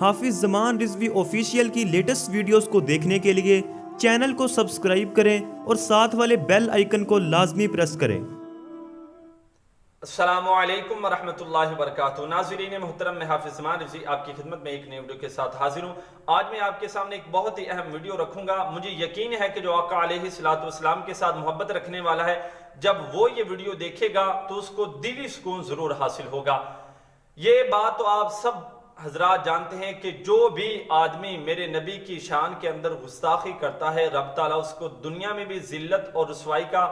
हाफिज Zaman Rizvi official की latest videos को देखने के लिए चैनल को सब्सक्राइब करें और साथ वाले बेल आइकन को लाजमी प्रेस करें। अस्सलामुअलैकुम वरहमतुल्लाहि वबरकातुहू। नाज़रीन मोहतरम, मैं हाफिज ज़मान रिज़वी आपकी खिदमत में एक नई वीडियो के साथ हाजिर हूँ। आज मैं आपके सामने एक बहुत ही अहम वीडियो रखूंगा। मुझे यकीन है कि जो आका अलैहिस्सलातु वस्सलाम के साथ मोहब्बत रखने वाला है, जब वो ये वीडियो देखेगा तो उसको दिली सुकून जरूर हासिल होगा। ये बात तो आप सब हजरात जानते हैं कि जो भी आदमी मेरे नबी की शान के अंदर गुस्ताखी करता है, रब ताला उसको दुनिया में भी जिल्लत और रुसवाई का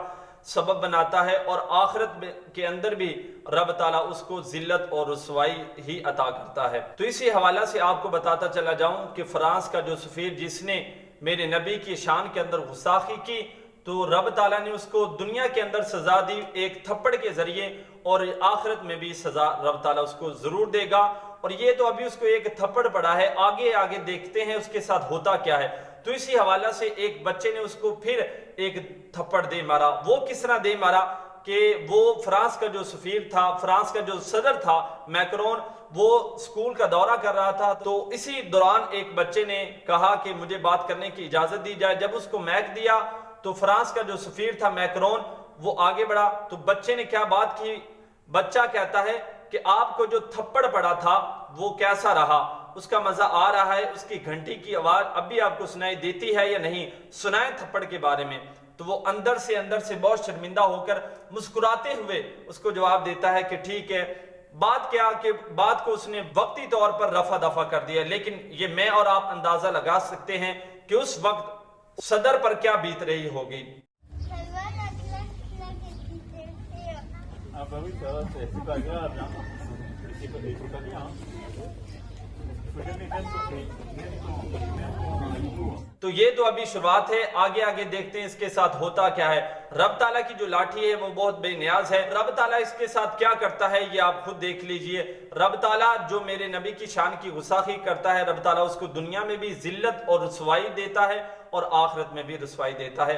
सबब बनाता है और आखिरत के अंदर भी रब ताला उसको जिल्लत और रुसवाई ही अता करता है। तो इसी हवाला से आपको बताता चला जाऊं कि फ्रांस का जो सफीर जिसने मेरे नबी की शान के अंदर गुस्ताखी की, तो रब ताला ने उसको दुनिया के अंदर सजा दी एक थप्पड़ के जरिए, और आखिरत में भी सजा रब ताला उसको जरूर देगा। और ये तो अभी उसको एक थप्पड़ पड़ा है, आगे आगे देखते हैं उसके साथ होता क्या है। तो इसी हवाला से एक बच्चे ने उसको फिर एक थप्पड़ दे मारा। वो किस तरह दे मारा कि वो फ्रांस का जो सफीर था, फ्रांस का जो सदर था मैक्रोन, वो स्कूल का दौरा कर रहा था। तो इसी दौरान एक बच्चे ने कहा कि मुझे बात करने की इजाजत दी जाए। जब उसको मैक दिया तो फ्रांस का जो सफीर था मैक्रोन, वो आगे बढ़ा। तो बच्चे ने क्या बात की? बच्चा कहता है कि आपको जो थप्पड़ पड़ा था वो कैसा रहा, उसका मजा आ रहा है, उसकी घंटी की आवाज अब भी आपको सुनाई देती है या नहीं, सुनाए थप्पड़ के बारे में। तो वो अंदर से बहुत शर्मिंदा होकर मुस्कुराते हुए उसको जवाब देता है कि ठीक है। बात क्या कि बात को उसने वक्ती तौर पर रफा दफा कर दिया, लेकिन ये मैं और आप अंदाजा लगा सकते हैं कि उस वक्त सदर पर क्या बीत रही होगी। तो ये तो अभी शुरुआत है, आगे आगे देखते हैं इसके साथ होता क्या है। रब ताला की जो लाठी है वो बहुत बेनियाज है। रब ताला इसके साथ क्या करता है ये आप खुद देख लीजिए। रब ताला जो मेरे नबी की शान की गुस्ताखी करता है, रब ताला उसको दुनिया में भी जिल्लत और रुसवाई देता है और आखिरत में भी रुसवाई देता है।